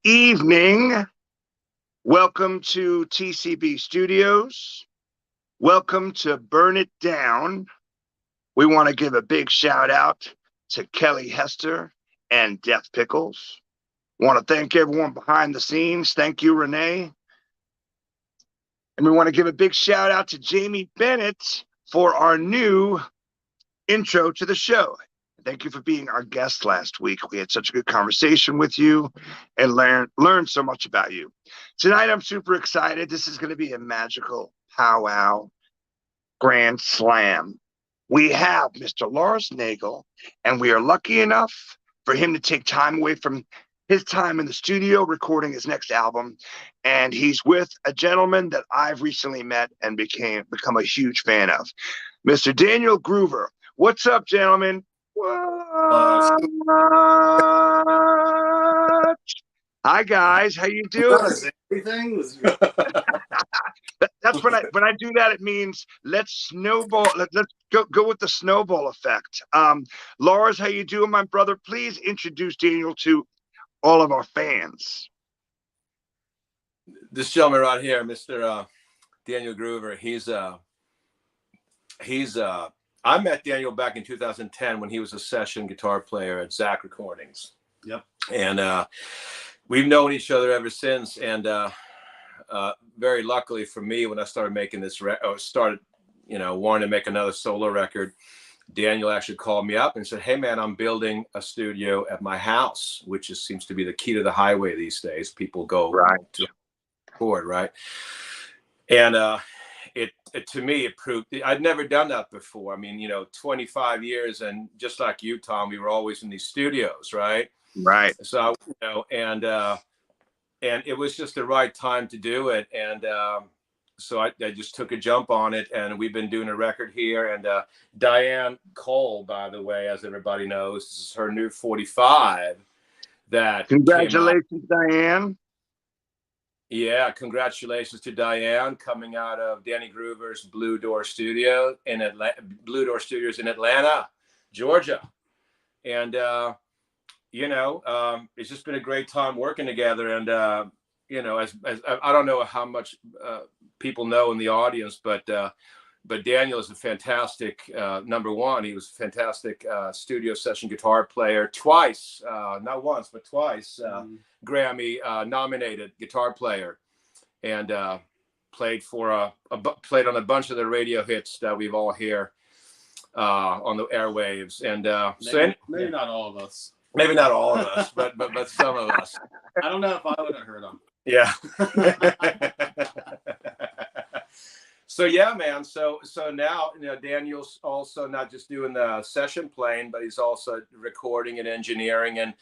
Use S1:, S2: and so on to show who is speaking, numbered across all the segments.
S1: evening. Welcome to TCB Studios. Welcome to Burn It Down. We want to give a big shout out to Kelly Hester and Death Pickles. Want to thank everyone behind the scenes. Thank you, Renee. And we want to give a big shout out to Jamie Bennett for our new intro to the show. Thank you for being our guest last week. We had such a good conversation with you and learned so much about you. Tonight, I'm super excited. This is going to be a magical powwow grand slam. We have Mr. Lars Nagel, and we are lucky enough for him to take time away from his time in the studio recording his next album. And he's with a gentleman that I've recently met and become a huge fan of, Mr. Daniel Groover. What's up, gentlemen? What? Hi guys, how you doing?
S2: Everything was.
S1: That's when I do that. It means let's snowball. Let's go with the snowball effect. Lars, how you doing, my brother? Please introduce Daniel to all of our fans.
S2: This gentleman right here, Mr. Daniel Groover. I met Daniel back in 2010 when he was a session guitar player at Zach Recordings.
S3: Yep.
S2: And we've known each other ever since. And very luckily for me, when I started making this wanting to make another solo record, Daniel actually called me up and said, "Hey man, I'm building a studio at my house," which seems to be the key to the highway these days. People go to record, right? And to me, it proved I'd never done that before. I mean, 25 years, and just like you, Tom, we were always in these studios, right?
S1: Right.
S2: So, and it was just the right time to do it. And so I just took a jump on it, and we've been doing a record here. And Diane Cole, by the way, as everybody knows, this is her new 45.
S1: Congratulations, Diane.
S2: Yeah, congratulations to Diane, coming out of Danny Groover's Blue Door Studios in Atlanta, Georgia. And it's just been a great time working together. And as I don't know how much people know in the audience, but Daniel is a fantastic number one. He was a fantastic studio session guitar player, twice, not once but twice. Grammy nominated guitar player, and played on a bunch of the radio hits that we've all hear on the airwaves. And
S3: maybe not all of us.
S2: Maybe not all of us, but some of us.
S3: I don't know if I would have heard them.
S2: Yeah. So yeah, man. So now Daniel's also not just doing the session playing, but he's also recording and engineering and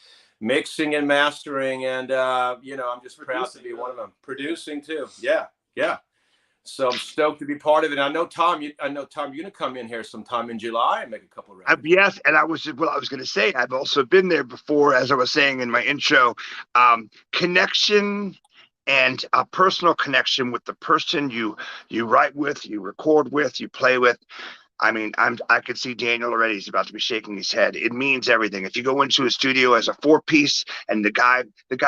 S2: mixing and mastering, and I'm just proud to be one of them. Producing too. Yeah. So I'm stoked to be part of it. I know Tom, you're gonna come in here sometime in July and make a couple of records.
S1: Yes, and I was going to say, I've also been there before, as I was saying in my intro. Connection and a personal connection with the person you write with, you record with, you play with. I mean, I could see Daniel already. He's about to be shaking his head. It means everything. If you go into a studio as a 4-piece and the guy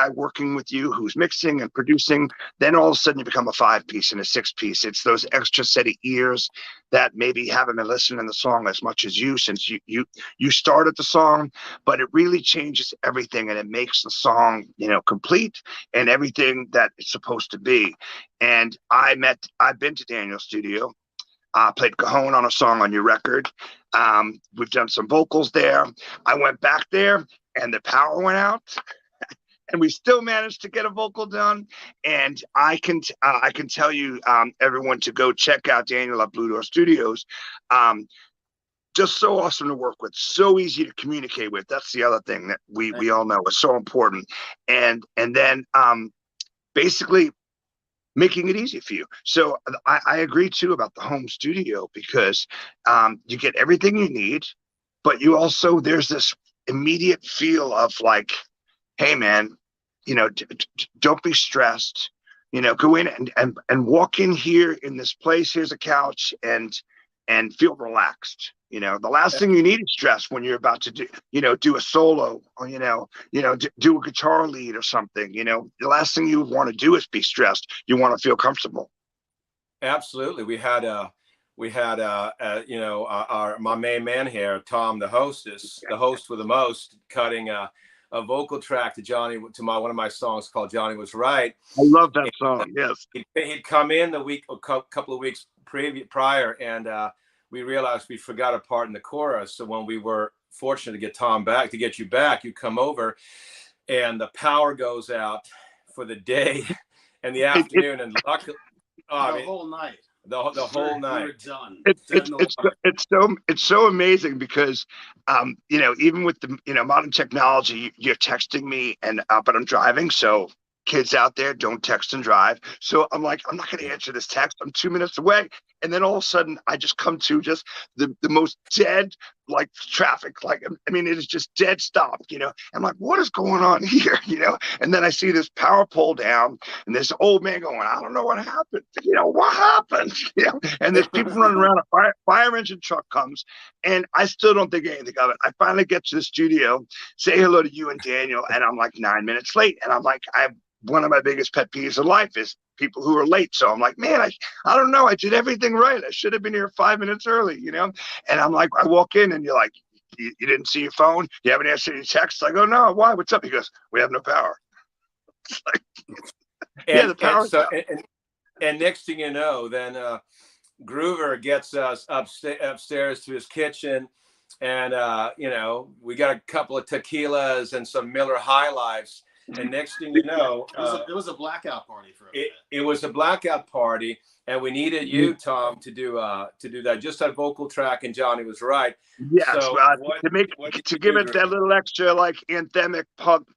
S1: working with you who's mixing and producing, then all of a sudden you become a 5-piece and a 6-piece. It's those extra set of ears that maybe haven't been listening to the song as much as you, since you started the song, but it really changes everything, and it makes the song, complete and everything that it's supposed to be. And I've been to Daniel's studio. Played cajon on a song on your record. We've done some vocals there. I went back there and the power went out, and we still managed to get a vocal done. And I can tell you, everyone, to go check out Daniel at Blue Door Studios. Just so awesome to work with, so easy to communicate with. That's the other thing that we all know is so important. And then basically making it easy for you. So I agree too about the home studio, because you get everything you need, but you also, there's this immediate feel of like, hey man, don't be stressed, go in and walk in here in this place. Here's a couch and feel relaxed. You know, the last thing you need is stress when you're about to do a solo, or do a guitar lead or something. You know, the last thing you want to do is be stressed. You want to feel comfortable.
S2: Absolutely. We had my main man here, Tom, the host with the most, cutting a vocal track to one of my songs called Johnny Was Right.
S1: I love that song. Yes.
S2: He'd come in a couple of weeks prior, and we realized we forgot a part in the chorus. So when we were fortunate to get you back, you come over, and the power goes out for the day and the afternoon, and luckily,
S3: the whole night.
S2: The whole night.
S3: We were done.
S1: It's so amazing because even with the modern technology, you're texting me but I'm driving, so kids out there, don't text and drive. So I'm like, I'm not going to answer this text. I'm 2 minutes away. And then all of a sudden I just come to just the most dead, like, traffic. Like, I mean, it is just dead stop, I'm like, what is going on here? And then I see this power pole down and this old man going, I don't know what happened. What happened? And there's people running around. A fire engine truck comes, and I still don't think anything of it. I finally get to the studio, say hello to you and Daniel, and I'm like 9 minutes late. And I'm like, one of my biggest pet peeves in life is people who are late. So I'm like, man, I don't know. I did everything right. I should have been here 5 minutes early, And I'm like, I walk in and you're like, you didn't see your phone? You haven't answered any texts? I go, no, why? What's up? He goes, we have no power. It's like, the power's out.
S2: And next thing you know, then Groover gets us upstairs to his kitchen, and we got a couple of tequilas and some Miller High Lifes. And next thing you know,
S3: it was a blackout party for a minute.
S2: It was a blackout party, and we needed you, Tom, to do that. Just that vocal track, and Johnny Was Right.
S1: Yes, so to give it that little extra, like, anthemic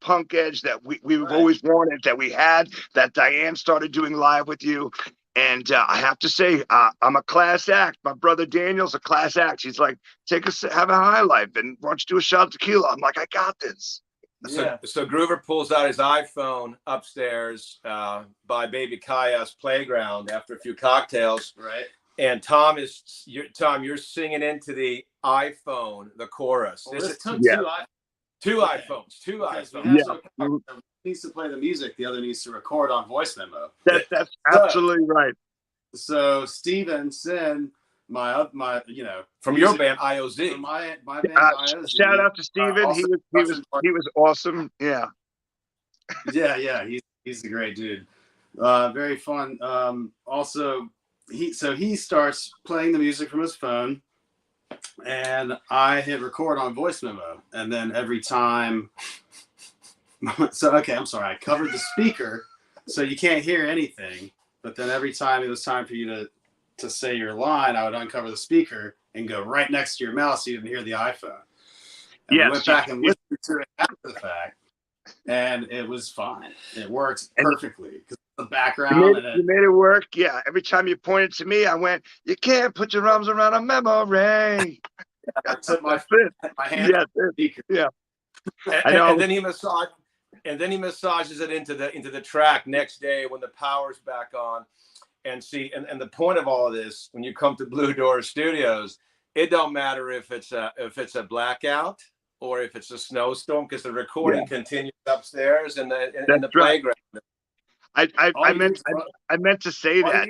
S1: punk edge that we've always wanted, that we had, that Diane started doing live with you. And I have to say, I'm a class act. My brother Daniel's a class act. He's like, have a high life, and why don't you do a shot of tequila? I'm like, I got this.
S2: So Groover pulls out his iPhone upstairs by Baby Kaya's playground after a few cocktails.
S3: Right.
S2: And you're singing into the iPhone, the chorus.
S3: Well,
S2: two iPhones.
S3: One needs to play the music. The other needs to record on voice memo.
S1: That's absolutely right.
S3: So Stevenson, my
S2: from your band IOZ.
S3: From my band IOZ.
S1: Shout out to Steven. He was awesome. Yeah.
S3: Yeah. He's a great dude. Very fun. Also, he starts playing the music from his phone, and I hit record on voice memo, and then every time. I'm sorry. I covered the speaker, so you can't hear anything. But then every time it was time for you to say your line, I would uncover the speaker and go right next to your mouth so you didn't hear the iPhone. And I went back and listened to it after the fact, and it was fine. It worked perfectly because the background.
S1: You made it work. Yeah. Every time you pointed to me, I went, you can't put your arms around a memory.
S3: I took my hand on the speaker.
S1: Yeah.
S2: And then he massages it into the track next day when the power's back on. And see, and the point of all of this, when you come to Blue Door Studios, it don't matter if it's a blackout or if it's a snowstorm, because the recording continues upstairs in the playground.
S1: I meant to say that,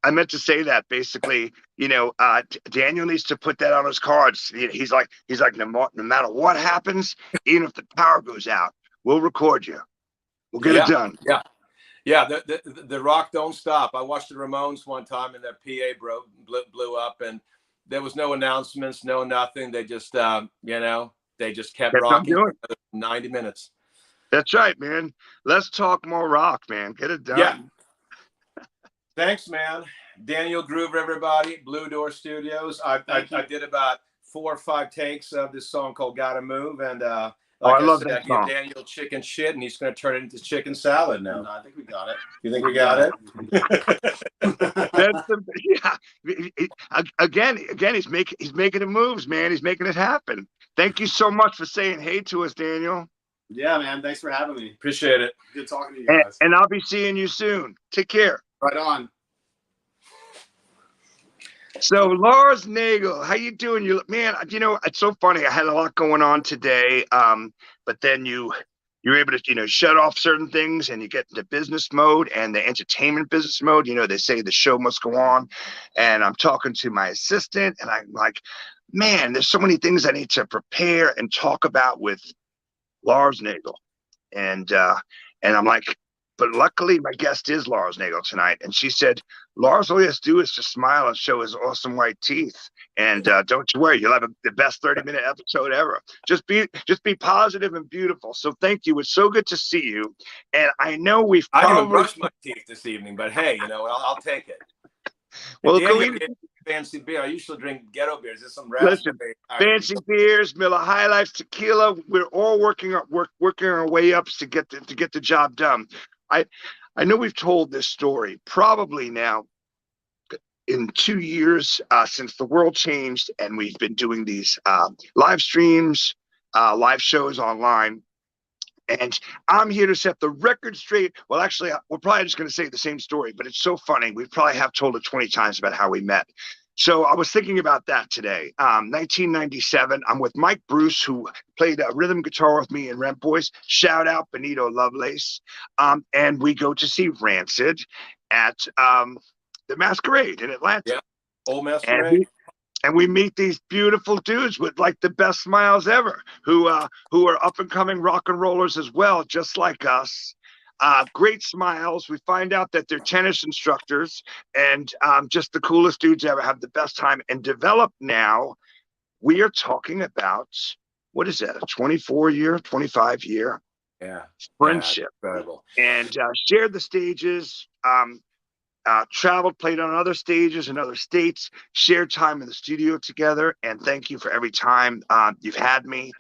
S1: I meant to say that basically, Daniel needs to put that on his cards. He's like, no matter what happens, even if the power goes out, we'll record you. We'll get it done.
S2: Yeah, the rock don't stop. I watched the Ramones one time, and their PA blew up, and there was no announcements, no nothing. They just, they just kept rocking for 90 minutes.
S1: That's right, man. Let's talk more rock, man. Get it done.
S2: Yeah. Thanks, man. Daniel Groover, everybody. Blue Door Studios. I did about 4 or 5 takes of this song called "Gotta Move," and
S1: I love that song.
S2: Give Daniel chicken shit, and he's going to turn it into chicken salad now.
S3: No, I think we got it.
S2: You think we got it?
S1: Again, he's making the moves, man. He's making it happen. Thank you so much for saying hey to us, Daniel.
S3: Yeah, man. Thanks for having me.
S2: Appreciate it.
S3: Good talking to you guys.
S1: And I'll be seeing you soon. Take care.
S3: Right on.
S1: So Lars Nagel, how you doing? You man, it's so funny. I had a lot going on today, but then you're able to shut off certain things and you get into business mode and the entertainment business mode. They say the show must go on, and I'm talking to my assistant, and I'm like, man, there's so many things I need to prepare and talk about with Lars Nagel, and I'm like, but luckily my guest is Lars Nagel tonight, and she said Lars, all he has to do is just smile and show his awesome white teeth, and don't you worry, you'll have the best 30-minute episode ever. Just be positive and beautiful. So thank you. It's so good to see you, and I know we've
S2: I
S1: probably
S2: haven't brushed my teeth this evening, but hey, I'll take it.
S1: well,
S2: Daniel gave me fancy beer. I usually drink ghetto beers. There's some
S1: listen,
S2: raspberry.
S1: fancy beers, Miller High Life, tequila. We're all working our way up to get the job done. I know we've told this story probably now in 2 years since the world changed, and we've been doing these live streams, live shows online. And I'm here to set the record straight. Well, actually, we're probably just going to say the same story, but it's so funny. We probably have told it 20 times about how we met. So I was thinking about that today. 1997, I'm with Mike Bruce, who played rhythm guitar with me in Rent Boys. Shout out Benito Lovelace. And we go to see Rancid at the Masquerade in Atlanta.
S2: Yeah, old Masquerade.
S1: And we meet these beautiful dudes with like the best smiles ever, who are up and coming rock and rollers as well, just like us. Great smiles. We find out that they're tennis instructors and just the coolest dudes ever. Have the best time and develop now. We are talking about, what is that, a 24-year, 25-year friendship.
S2: Yeah, incredible.
S1: And shared the stages. Traveled, played on other stages in other states, shared time in the studio together, and thank you for every time you've had me.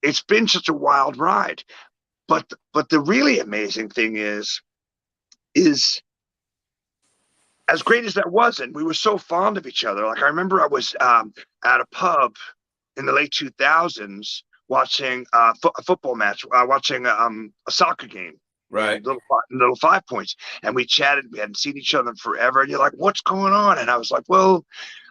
S1: It's been such a wild ride, but the really amazing thing is as great as that was, and we were so fond of each other. Like I remember I was at a pub in the late 2000s watching a football match, watching a soccer game.
S2: Right.
S1: Little 5 points. And we chatted. We hadn't seen each other in forever. And you're like, what's going on? And I was like, well,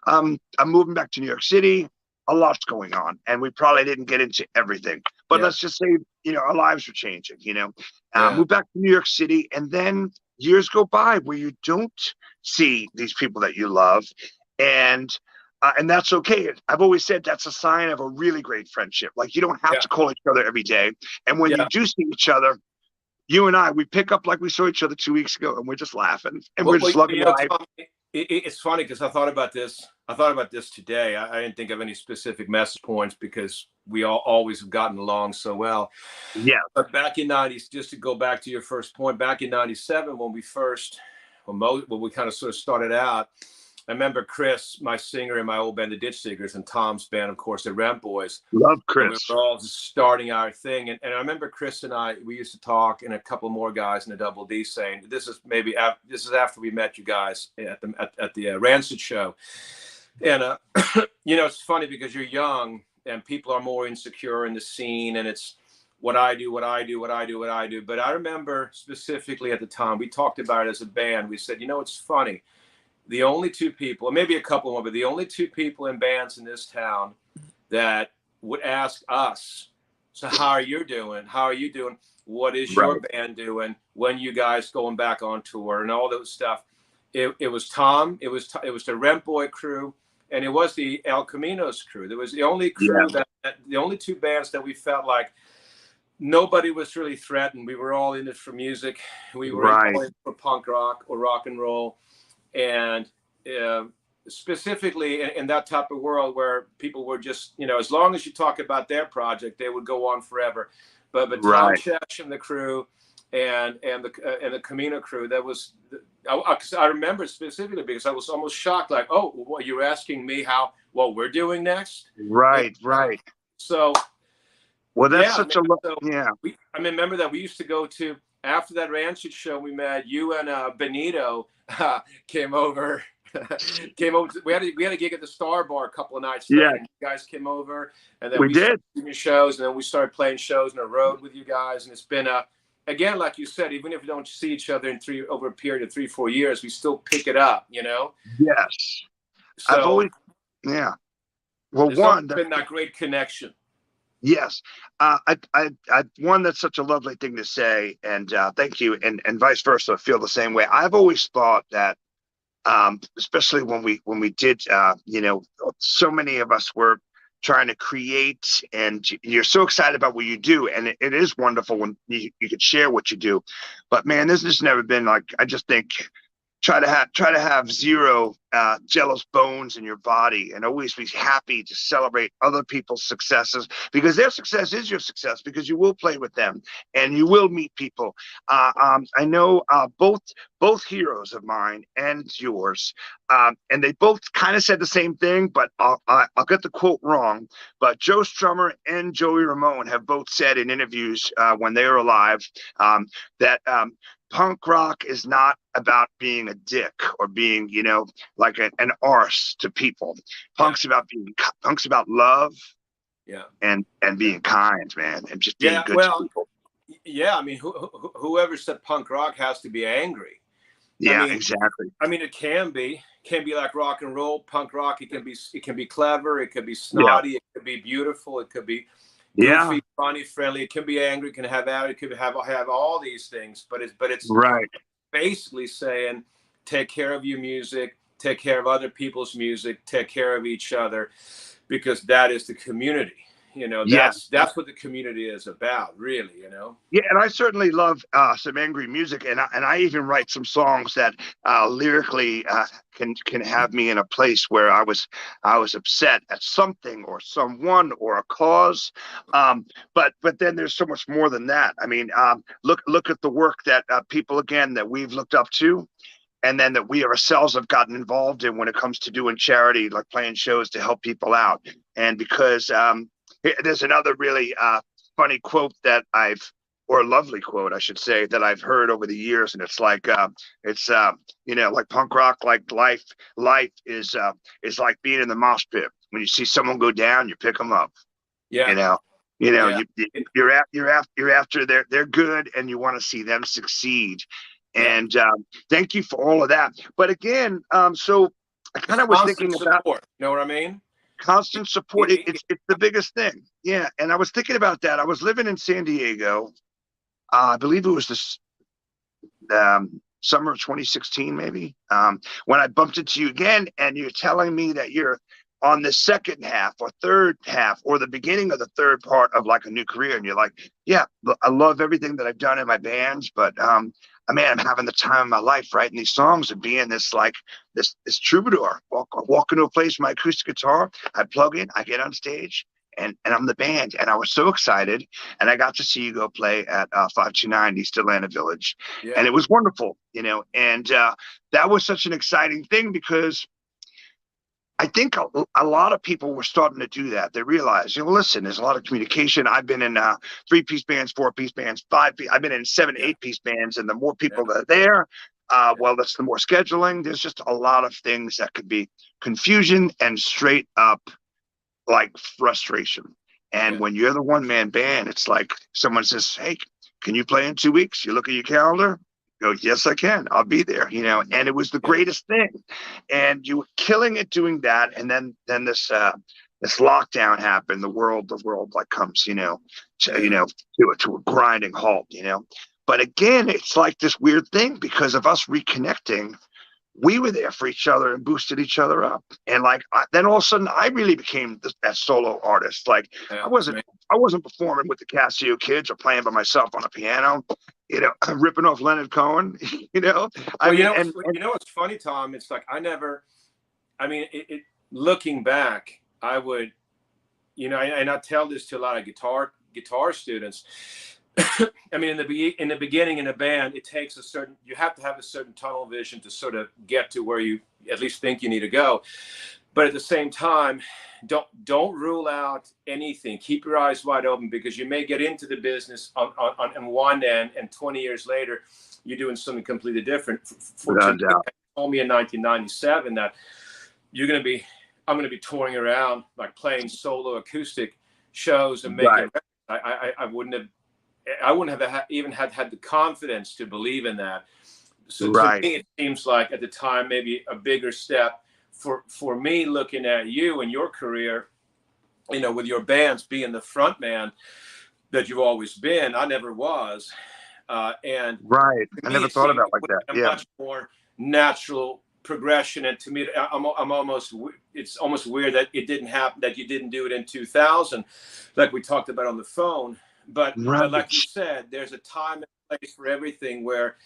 S1: I'm moving back to New York City. A lot's going on. And we probably didn't get into everything. But let's just say, our lives were changing, Moved back to New York City. And then years go by where you don't see these people that you love. And that's okay. I've always said that's a sign of a really great friendship. Like you don't have to call each other every day. And when you do see each other, you and I, we pick up like we saw each other 2 weeks ago, and we're just laughing, and we're just loving life.
S2: It's funny because I thought about this today. I didn't think of any specific message points because we always have gotten along so well.
S1: Yeah.
S2: But back in '90s, just to go back to your first point, back in '97 when we kind of sort of started out, I remember Chris, my singer in my old band, the Ditch Seekers, and Tom's band, of course, the Rent Boys.
S1: Love Chris.
S2: We were all just starting our thing. And I remember Chris and I, we used to talk, and a couple more guys in the Double D saying, this is after we met you guys at the Rancid show. And, it's funny because you're young and people are more insecure in the scene, and it's what I do. But I remember specifically at the time, we talked about it as a band. We said, it's funny. The only two people, or maybe a couple more, but the only two people in bands in this town that would ask us, so how are you doing? How are you doing? What is your band doing? When you guys going back on tour and all those stuff? It was Tom, it was the Rent Boy crew, and it was the El Caminos crew. There was the only crew the only two bands that we felt like nobody was really threatened. We were all in it for music. We were all in it for punk rock or rock and roll. And specifically in that type of world where people were just, as long as you talk about their project, they would go on forever. But Tom Cheshire and the crew and the Camino crew, that was, I remember specifically because I was almost shocked, like, oh, what, you're asking me what we're doing next?
S1: Right.
S2: So,
S1: well, that's such a
S2: I remember that we used to go to, after that Rancid show, we met you and Benito came over. We had a gig at the Star Bar a couple of nights.
S1: Yeah,
S2: you guys came over, and then
S1: we did
S2: shows, and then we started playing shows on the road with you guys. And it's been again, like you said, even if we don't see each other over a period of 3-4 years, we still pick it up.
S1: Yes. I've
S2: So
S1: always, yeah. Well,
S2: there's always
S1: one,
S2: been that great connection.
S1: yes. One, that's such a lovely thing to say, and thank you, and vice versa. I feel the same way. I've always thought that, especially when we did, so many of us were trying to create, and you're so excited about what you do, and it is wonderful when you could share what you do. But man, there's just never been like, I just think, try to have zero jealous bones in your body, and always be happy to celebrate other people's successes, because their success is your success, because you will play with them and you will meet people. I know both heroes of mine and yours, and they both kind of said the same thing, but I'll get the quote wrong. But Joe Strummer and Joey Ramone have both said in interviews when they were alive, that punk rock is not about being a dick or being, like an arse to people. Punk's about love,
S2: Yeah.
S1: and being kind, man, and just being
S2: Yeah.
S1: good to
S2: Well,
S1: people.
S2: yeah. I mean, whoever said punk rock has to be angry.
S1: Yeah, exactly.
S2: It can be like rock and roll, punk rock. It can be clever. It could be
S1: Yeah,
S2: snotty. It could be beautiful. It could be
S1: yeah,
S2: goofy, funny, friendly. It can be angry. It can have attitude. It could have all these things. But it's
S1: right.
S2: basically saying, take care of your music, take care of other people's music, take care of each other, because that is the community.
S1: Yeah.
S2: That's what the community is about, really.
S1: Yeah, and I certainly love some angry music, and I even write some songs that lyrically can have me in a place where I was upset at something or someone or a cause, but then there's so much more than that. I mean, look at the work that people, again, that we've looked up to, and then that we ourselves have gotten involved in when it comes to doing charity, like playing shows to help people out. And because there's another really funny quote or a lovely quote, I should say, that I've heard over the years, and it's like, like punk rock, like life is like being in the mosh pit. When you see someone go down, you pick them up.
S2: Yeah. Yeah.
S1: You're after they're good, and you want to see them succeed.
S2: Yeah.
S1: And thank you for all of that. But again, so I kind of was thinking
S2: Constant
S1: about
S2: support. You know what I mean?
S1: constant support. It's the biggest thing. Yeah. And I was thinking about that. I was living in San Diego. I believe it was this summer of 2016, maybe, when I bumped into you again, and you're telling me that you're on the second half or third half or the beginning of the third part of like a new career. And you're like, yeah, I love everything that I've done in my bands, but man, I'm having the time of my life writing these songs and being this troubadour. Walk into a place with my acoustic guitar, I plug in, I get on stage, and I'm the band. And I was so excited. And I got to see you go play at 529 East Atlanta Village.
S2: Yeah.
S1: And it was wonderful, and that was such an exciting thing, because I think a lot of people were starting to do that. They realized, listen, there's a lot of communication. I've been in 3-piece bands, 4-piece bands, 5-piece. I've been in 7, 8-piece bands, and the more people that are there, that's the more scheduling. There's just a lot of things that could be confusion and straight up like frustration. And when you're the one-man band, it's like someone says, hey, can you play in 2 weeks? You look at your calendar, go, yes, I can. I'll be there, and it was the greatest thing. And you were killing it doing that. And then this lockdown happened. The world like comes, to a grinding halt, But again, it's like this weird thing, because of us reconnecting, we were there for each other and boosted each other up. And then all of a sudden, I really became that solo artist. Like I wasn't performing with the Casio Kids or playing by myself on a piano, ripping off Leonard Cohen.
S2: What's funny, Tom? It's like looking back, I would, and I tell this to a lot of guitar students. I mean, in the beginning in a band, you have to have a certain tunnel vision to sort of get to where you at least think you need to go. But at the same time, don't rule out anything. Keep your eyes wide open, because you may get into the business on one end, and 20 years later, you're doing something completely different.
S1: Without doubt.
S2: Told me in 1997 that I'm going to be touring around, like playing solo acoustic shows and making. Right. I wouldn't have even had the confidence to believe in that. So to me, it seems like at the time, maybe a bigger step for me, looking at you and your career, you know, with your bands, being the front man that you've always been, I never was. And
S1: Right.
S2: to
S1: I
S2: me,
S1: never
S2: it
S1: thought
S2: seemed
S1: about it like
S2: it
S1: that.
S2: was a
S1: Yeah.
S2: much more natural progression. And to me, it's almost weird that it didn't happen, that you didn't do it in 2000, like we talked about on the phone. But
S1: Right.
S2: like you said, there's a time and place for everything where,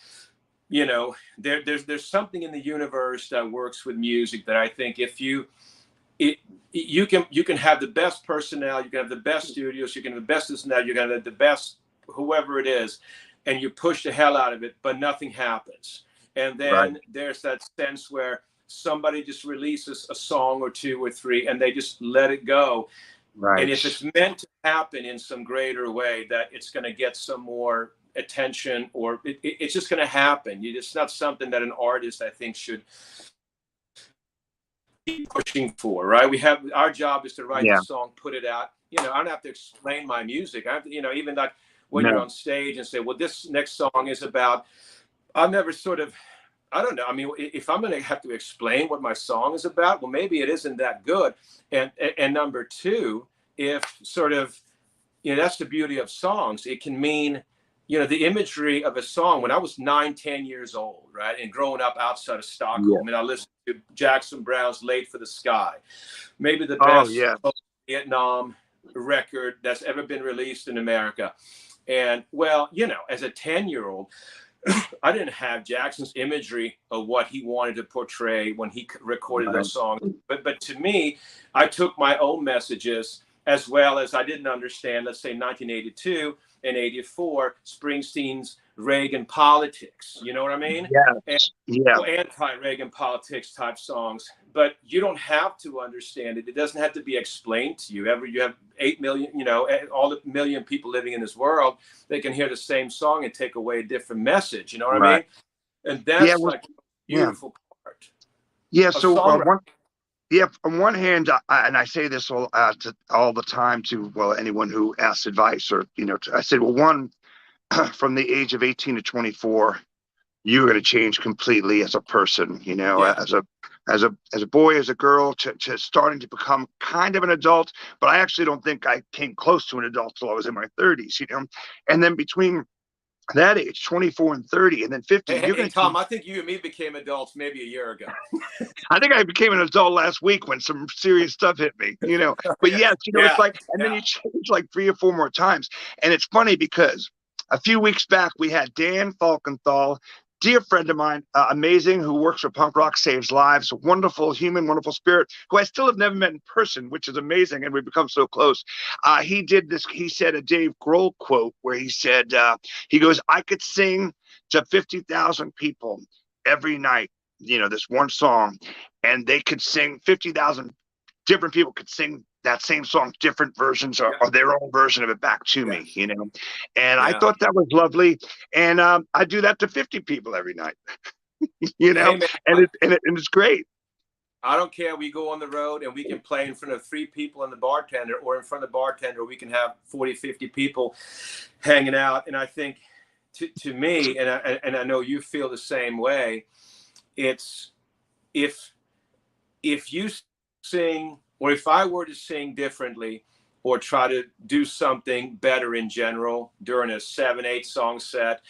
S2: you know, there's something in the universe that works with music that I think if you can have the best personnel, you can have the best studios, you can have the best this and that, you can have the best whoever it is, and you push the hell out of it, but nothing happens. And then there's that sense where somebody just releases a song or two or three and they just let it go.
S1: Right.
S2: And if it's meant to happen in some greater way, that it's going to get some more attention, or it's just going to happen. It's not something that an artist, I think, should be pushing for, right? Our job is to write the song, put it out. You know, I don't have to explain my music. I have to, you know, even like when you're on stage and say, well, this next song is about, I've never sort of, I don't know. I mean, if I'm going to have to explain what my song is about, well, maybe it isn't that good. And number two, if sort of, you know, that's the beauty of songs. It can mean, you know, the imagery of a song. When I was 9-10 years old, right, and growing up outside of Stockholm, and I listened to Jackson Browne's "Late for the Sky," maybe the best Vietnam record that's ever been released in America. And well, you know, as a 10-year-old, I didn't have Jackson's imagery of what he wanted to portray when he recorded those songs. But to me, I took my own messages, as well as I didn't understand, let's say 1982 and 84, Springsteen's Reagan politics. You know what I mean? Anti-Reagan politics type songs. But you don't have to understand it. It doesn't have to be explained to you. You have 8 million, you know, all the million people living in this world, they can hear the same song and take away a different message. You know what I mean? And that's like a beautiful part.
S1: Yeah. So on one hand, and I say this all the time to, well, anyone who asks advice, or, you know, I said, well, one, from the age of 18 to 24, you're going to change completely as a person, you know, as a boy, as a girl, to starting to become kind of an adult. But I actually don't think I came close to an adult till I was in my 30s, you know. And then between that age, 24 and 30, and then 50.
S2: Hey, Tom, I think you and me became adults maybe a year ago.
S1: I think I became an adult last week when some serious stuff hit me, you know. But yes, you know, it's like, and then you change like 3 or 4 more times. And it's funny because a few weeks back we had Dan Falkenthal, dear friend of mine, amazing, who works for Punk Rock Saves Lives, wonderful human, wonderful spirit, who I still have never met in person, which is amazing, and we've become so close. He did this, he said a Dave Grohl quote where he said, he goes, I could sing to 50,000 people every night, you know, this one song, and they could sing, 50,000 different people could sing that same song, different versions or their own version of it back to me, you know. And I thought that was lovely. And I do that to 50 people every night, you know, hey, man, and it's great.
S2: I don't care. We go on the road and we can play in front of 3 people and the bartender, or in front of the bartender, we can have 40, 50 people hanging out. And I think to me, and I know you feel the same way, it's if you sing, or if I were to sing differently or try to do something better in general during a 7-8 song set,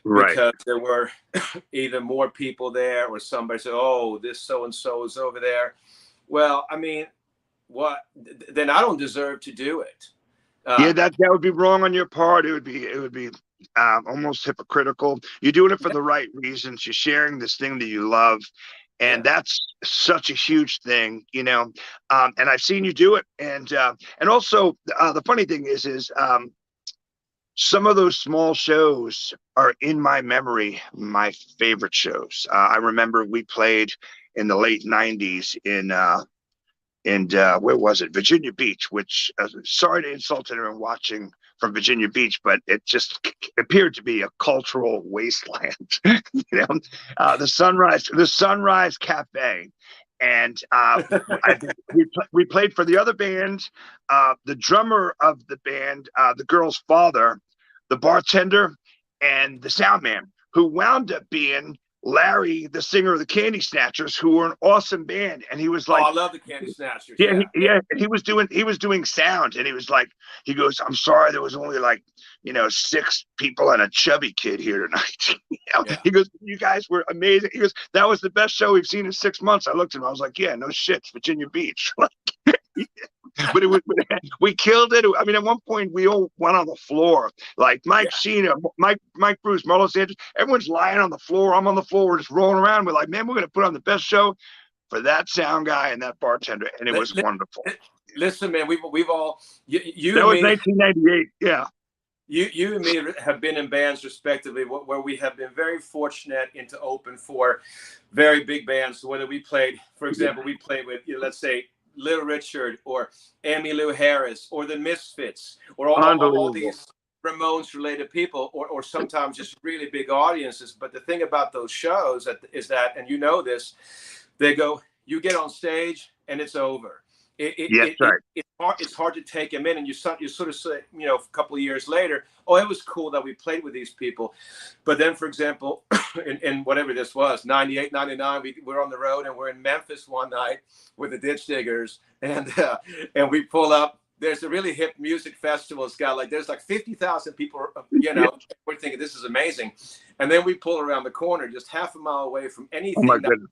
S2: because there were either more people there or somebody said, oh, this so-and-so is over there. Well, I mean, then I don't deserve to do it.
S1: That would be wrong on your part. It would be almost hypocritical. You're doing it for the right reasons. You're sharing this thing that you love. And that's such a huge thing, you know, and I've seen you do it. And also the funny thing is some of those small shows are in my memory, my favorite shows. I remember we played in the late 90s in where was it? Virginia Beach, which sorry to insult anyone watching from Virginia Beach, but it just appeared to be a cultural wasteland. You know, the Sunrise Cafe, and we played for the other band, the drummer of the band, the girl's father, the bartender, and the sound man, who wound up being Larry, the singer of the Candy Snatchers, who were an awesome band, and he was like,
S2: "Oh, I love the Candy Snatchers."
S1: yeah, he was doing sound, and he was like, he goes, "I'm sorry, there was only like, 6 people and a chubby kid here tonight."
S2: Yeah.
S1: He goes, "You guys were amazing." He goes, "That was the best show we've seen in 6 months." I looked at him, I was like, "Yeah, no shit, it's Virginia Beach." But we killed it. I mean, at one point we all went on the floor, like Mike Sheena, Mike Bruce, Marlo Sanders. Everyone's lying on the floor. I'm on the floor. We're just rolling around. We're like, man, we're gonna put on the best show for that sound guy and that bartender, and it was wonderful.
S2: Listen, man, we've all you
S1: that
S2: and
S1: was
S2: me,
S1: 1998. Yeah.
S2: You and me have been in bands respectively where we have been very fortunate to open for very big bands. So whether we played, for example, we played with, let's say, Little Richard or Emmylou Harris or the Misfits or all these Ramones related people, or sometimes just really big audiences. But the thing about those shows is that, and you know this, they go, you get on stage and it's over. It's hard to take them in, and you sort of say, a couple of years later, oh, it was cool that we played with these people. But then, for example, in whatever this was, 98, 99, we're on the road and we're in Memphis one night with the Ditch Diggers, and we pull up. There's a really hip music festival. It's got there's 50,000 people, we're thinking this is amazing. And then we pull around the corner just half a mile away from anything.
S1: Oh my goodness.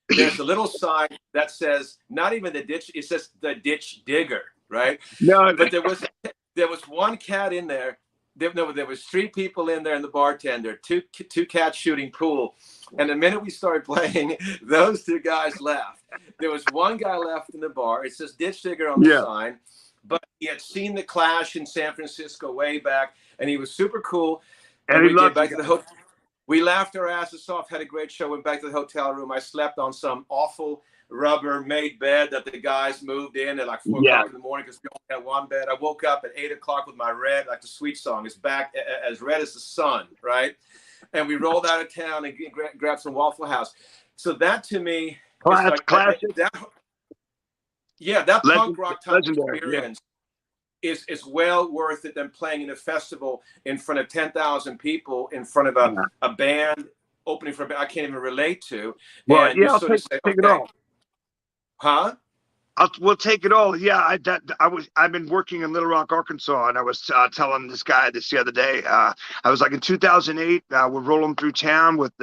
S2: There's a little sign that says not even the ditch, it says the Ditch Digger, right?
S1: No,
S2: but there was one cat in there. There was 3 people in there and the bartender, two cats shooting pool. And the minute we started playing, those 2 guys left. There was one guy left in the bar. It says Ditch Digger on the sign, but he had seen the Clash in San Francisco way back, and he was super cool. And we get back to the hotel. We laughed our asses off, had a great show, went back to the hotel room. I slept on some awful Rubbermaid bed that the guys moved in at 4 o'clock in the morning because we only had one bed. I woke up at 8 o'clock with my red, the Sweet Song, is back as red as the sun, right? And we rolled out of town and grabbed some Waffle House. So that to me is
S1: classic.
S2: That punk rock type experience is well worth it than playing in a festival in front of 10,000 people, in front of a band opening for a band I can't even relate to.
S1: Well,
S2: and
S1: I'll take it all.
S2: Huh?
S1: We'll take it all. Yeah, I've been working in Little Rock, Arkansas, and I was telling this guy this the other day. I was in 2008. We're rolling through town with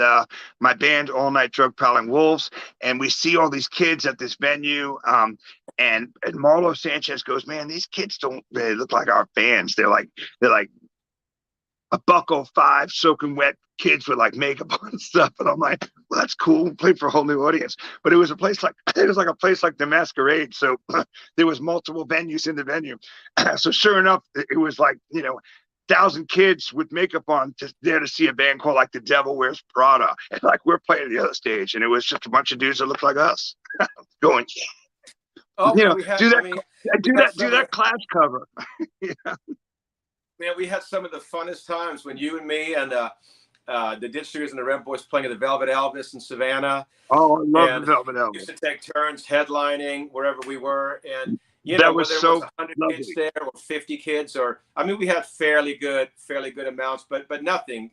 S1: my band, All Night Drug Piling Wolves, and we see all these kids at this venue. And Marlo Sanchez goes, "Man, these kids don't really look like our fans. They're like a $1.05 soaking wet kids with makeup on and stuff." And I'm like, well, that's cool. We played for a whole new audience. But it was a place like the Masquerade. So there was multiple venues in the venue. So sure enough, it was 1,000 kids with makeup on there to see a band called The Devil Wears Prada. And we're playing the other stage. And it was just a bunch of dudes that looked like us going,
S2: oh,
S1: do that Clash cover.
S2: Man, we had some of the funnest times when you and me and the Ditch Diggers and the Rent Boys playing at the Velvet Elvis in Savannah.
S1: Oh, I love the Velvet Elvis.
S2: We used to take turns headlining wherever we were, and
S1: that was
S2: whether
S1: so
S2: it was 100 kids there or 50 kids, we had fairly good amounts, but nothing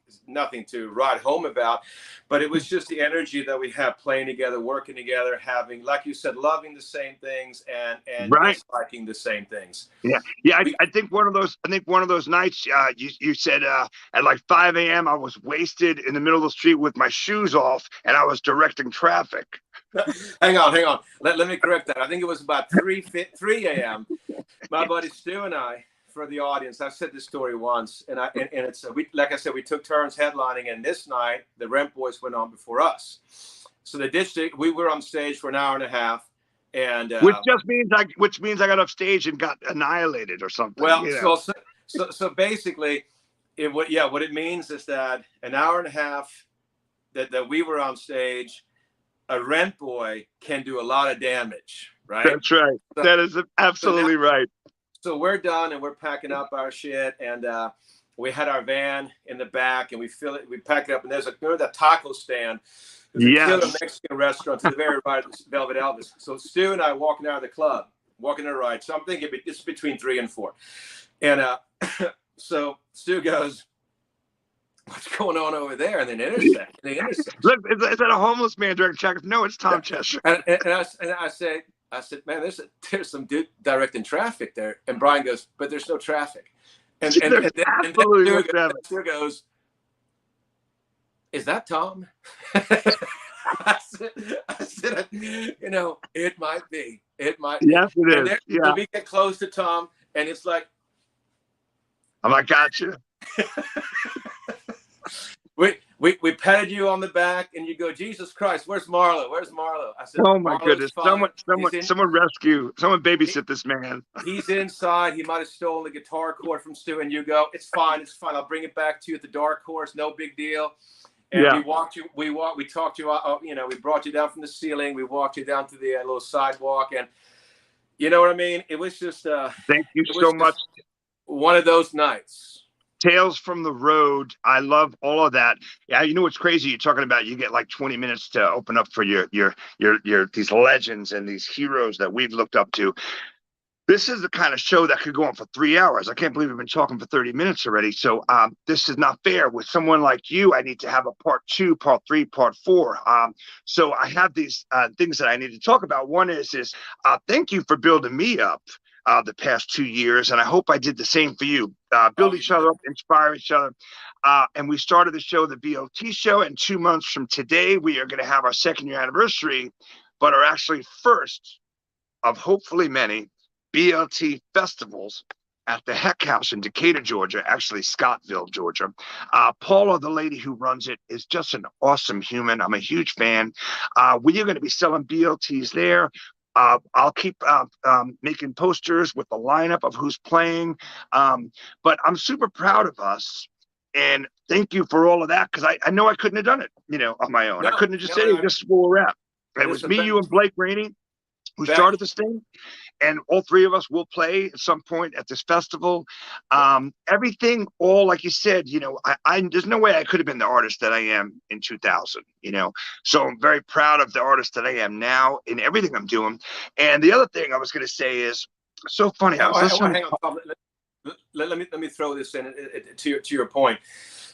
S2: to write home about. But it was just the energy that we had playing together, working together, having, like you said, loving the same things and disliking the same things.
S1: Yeah. I think one of those nights, you said at 5 a.m. I was wasted in the middle of the street with my shoes off, and I was directing traffic.
S2: Hang on. Let me correct that. I think it was about 3 a.m. My buddy Stu and I, for the audience, I've said this story once, and it's like I said, we took turns headlining, and this night the Rent Boys went on before us. So the district, we were on stage for an hour and a half, and
S1: which means I got off stage and got annihilated or something.
S2: Well, so basically, what it means is that an hour and a half that we were on stage, a Rent Boy can do a lot of damage, right? That's
S1: right. That is absolutely right.
S2: So we're done and we're packing up our shit, and we had our van in the back, and we pack it up, and there's that taco stand. There's a killer Mexican restaurant to the very right of Velvet Elvis. So Stu and I walking out of the club, walking to the right. So I'm thinking it's between 3 and 4. And so Stu goes, what's going on over there? And then intersect.
S1: Look, is that a homeless man directing traffic? No, it's Tom Cheshire.
S2: And I said, man, there's some dude directing traffic there. And Brian goes, but there's no traffic. And then Stuart goes, is that Tom? I said, you know, it might be. It might be.
S1: Yes, it is.
S2: Then,
S1: yeah.
S2: So we get close to Tom, and it's like,
S1: I'm like, gotcha.
S2: We patted you on the back, and you go, Jesus Christ, where's Marlo? Where's Marlo? I said,
S1: oh my
S2: Marlo's
S1: goodness,
S2: fine.
S1: someone rescue, someone babysit this man.
S2: He's inside. He might have stolen the guitar cord from Stu, and you go, it's fine. I'll bring it back to you at the dark horse. No big deal. And we talked you out, you know, we brought you down from the ceiling. We walked you down to the little sidewalk, and you know what I mean? It was just,
S1: thank you so much.
S2: One of those nights.
S1: Tales from the road. I love all of that. Yeah, you know what's crazy? You're talking about you get like 20 minutes to open up for your these legends and these heroes that we've looked up to. This is the kind of show that could go on for 3 hours. I can't believe we've been talking for 30 minutes already. So this is not fair. With someone like you, I need to have a part 2, part 3, part 4. So I have these things that I need to talk about. One is thank you for building me up the past 2 years, and I hope I did the same for you. Build each other up, inspire each other. And we started the show, the BLT show, and 2 months from today, we are going to have our 2nd year anniversary, but are actually first of hopefully many BLT festivals at the Heck House in Decatur, Georgia, actually Scottville, Georgia. Paula, the lady who runs it, is just an awesome human. I'm a huge fan. We are going to be selling BLTs there. I'll keep making posters with the lineup of who's playing. But I'm super proud of us. And thank you for all of that, because I know I couldn't have done it, you know, on my own. I couldn't have just said, hey, this is where we're at. It was me, you, and Blake Renée who started this thing. And all 3 of us will play at some point at this festival. Everything, all like you said, you know, there's no way I could have been the artist that I am in 2000, you know. So I'm very proud of the artist that I am now in everything I'm doing. And the other thing I was going to say is, so funny.
S2: Hang on, Tom. Let me throw this in to your point.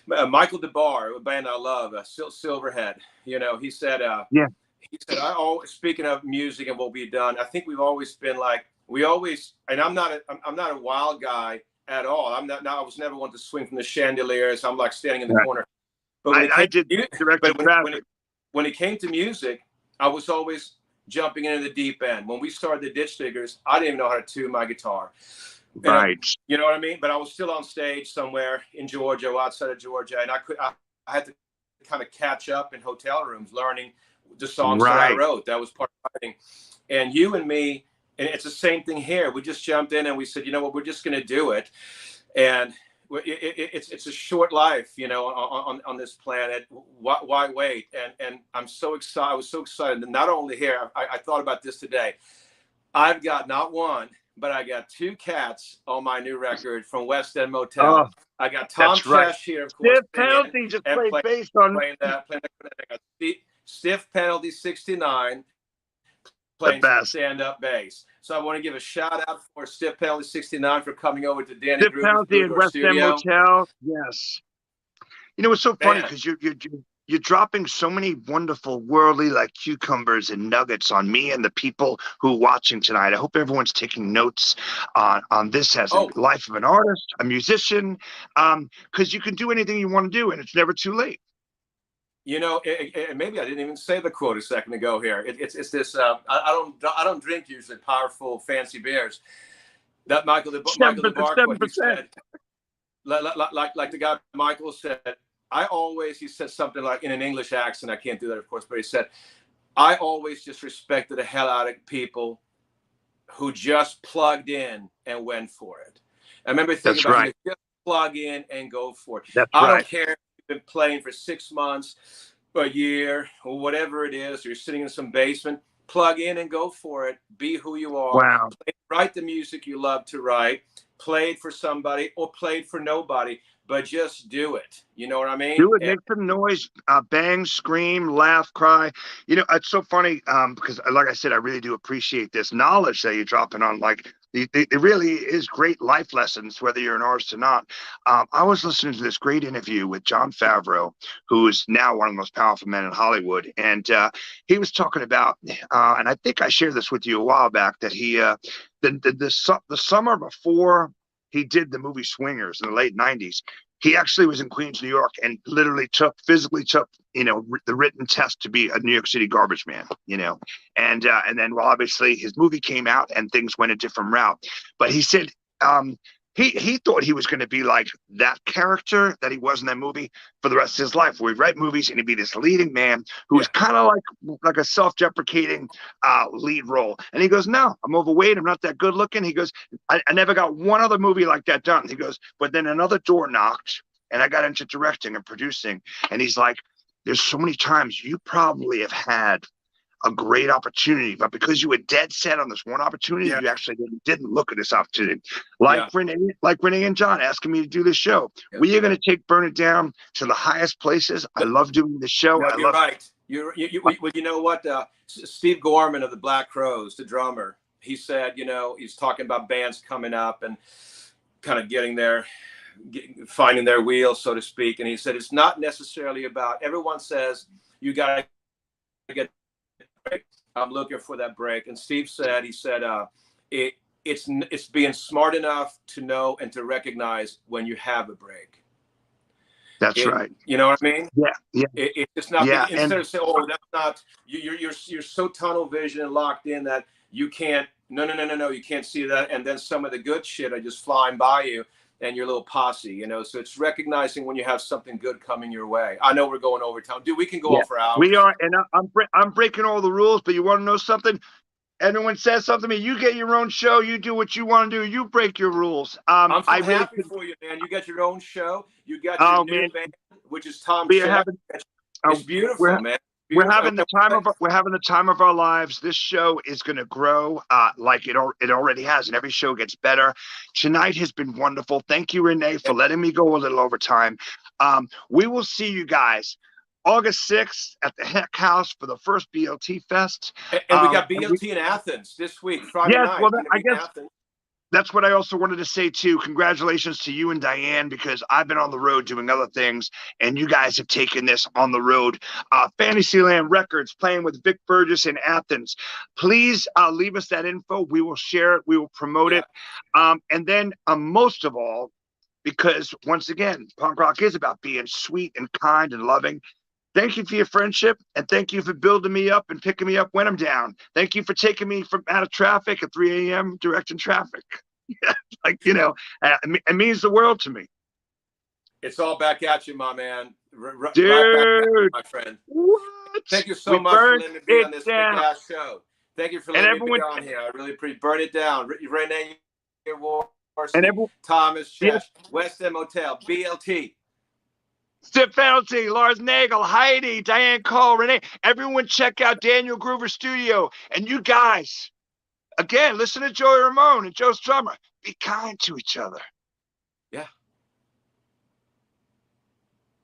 S2: Michael DeBar, a band I love, Silverhead. You know, he said,
S1: yeah.
S2: He said, speaking of music and what we've done, I think we've always been like, and I'm not a wild guy at all. I was never one to swing from the chandeliers. I'm like standing in the corner. But when it came to music, I was always jumping into the deep end. When we started the Ditch Diggers, I didn't even know how to tune my guitar.
S1: Right.
S2: You know what I mean? But I was still on stage somewhere in Georgia, outside of Georgia, and I had to kind of catch up in hotel rooms, learning the songs that I wrote. That was part of writing. And you and me, and it's the same thing here. We just jumped in and we said, you know what, we're just going to do it. And it's a short life, you know, on this planet. Why wait? And I'm so excited. I was so excited. And not only here, I thought about this today. I've got not one, but I got 2 cats on my new record from West End Motel.
S1: Oh,
S2: I got Tom Cheshire, of course.
S1: Stiff Penalty just played bass on
S2: that. I got Stiff Penalty 69 playing stand-up bass. So I want to give a shout out for Stiff Penalty 69 for coming over to Danny
S1: Stiff Penalty in West End Motel. Yes. You know, it's so funny because you're dropping so many wonderful worldly like cucumbers and nuggets on me and the people who are watching tonight. I hope everyone's taking notes on this as a life of an artist, a musician, because you can do anything you want to do and it's never too late.
S2: You know, maybe I didn't even say the quote a second ago here. It's this. I don't drink usually powerful, fancy beers. That Michael DeBar quote, he said, like the guy Michael said. He said something like in an English accent. I can't do that, of course, but he said, I always just respected the hell out of people who just plugged in and went for it. I remember thinking about it, just plug in and go for it. I don't care. Been playing for 6 months, a year, or whatever it is, or you're sitting in some basement, plug in and go for it. Be who you are.
S1: Wow.
S2: Write the music you love to write. Play it for somebody or play it for nobody, but just do it. You know what I mean?
S1: Do it. Make some noise. Bang, scream, laugh, cry. You know, it's so funny because, like I said, I really do appreciate this knowledge that you're dropping on like It really is great life lessons, whether you're an artist or not. I was listening to this great interview with Jon Favreau, who is now one of the most powerful men in Hollywood, and he was talking about, and I think I shared this with you a while back, that he the summer before he did the movie Swingers in the late '90s, he actually was in Queens, New York, and literally physically took, the written test to be a New York City garbage man, and then, well, obviously his movie came out and things went a different route. But he said he thought he was going to be like that character that he was in that movie for the rest of his life, where he'd write movies and he'd be this leading man who was kind of like a self-deprecating lead role. And he goes, no, I'm overweight. I'm not that good looking. He goes, I never got one other movie like that done. He goes, but then another door knocked and I got into directing and producing. And he's like, there's so many times you probably have had a great opportunity, but because you were dead set on this one opportunity, you actually didn't look at this opportunity. Renee and John asking me to do this show. We are going to take Burn It Down to the highest places. I love doing the show.
S2: No, you're right. You know what? Steve Gorman of the Black Crowes, the drummer, he said, he's talking about bands coming up and kind of finding their wheels, so to speak. And he said, it's not necessarily about, everyone says you got to get, I'm looking for that break. And Steve said, it's being smart enough to know and to recognize when you have a break.
S1: That's right.
S2: You know what I mean?
S1: Yeah.
S2: It's not instead of saying, oh, that's not, you're so tunnel vision and locked in that you can't, no, you can't see that. And then some of the good shit are just flying by you and your little posse, so it's recognizing when you have something good coming your way. I know we're going over time. Dude, we can go on for hours.
S1: We are, and I'm breaking all the rules, but you want to know something? Everyone says something to me, you get your own show, you do what you want to do, you break your rules.
S2: I'm so happy for you, man. You got your own show. You got your new band, which is Tom Cheshire. It's beautiful, man.
S1: We're having the time of our lives. This show is going to grow like it already has, and every show gets better. Tonight has been wonderful. Thank you, Renee, for letting me go a little over time. We will see you guys August 6th at the Heck House for the first BLT Fest.
S2: And we got BLT in Athens this week, Friday night.
S1: Well, I guess that's what I also wanted to say too. Congratulations to you and Diane, because I've been on the road doing other things, and you guys have taken this on the road. Fantasyland Records playing with Vic Burgess in Athens. Please leave us that info. We will share it. We will promote it. And then most of all, because once again, punk rock is about being sweet and kind and loving. Thank you for your friendship, and thank you for building me up and picking me up when I'm down. Thank you for taking me from out of traffic at 3 a.m. directing traffic. It means the world to me.
S2: It's all back at you, my man.
S1: Dude,
S2: right back at you, my friend.
S1: What?
S2: Thank you so much for letting me be on this big ass show. Thank you for letting me be on here. I really appreciate. Burn It Down. Renee, Yaworsky, Thomas Cheshire, West End Motel, BLT.
S1: Stip Penalty, Lars Nagel, Heidi, Diane Cole, Renee. Everyone check out Daniel Groover Studio. And you guys, again, listen to Joey Ramone and Joe Strummer. Be kind to each other.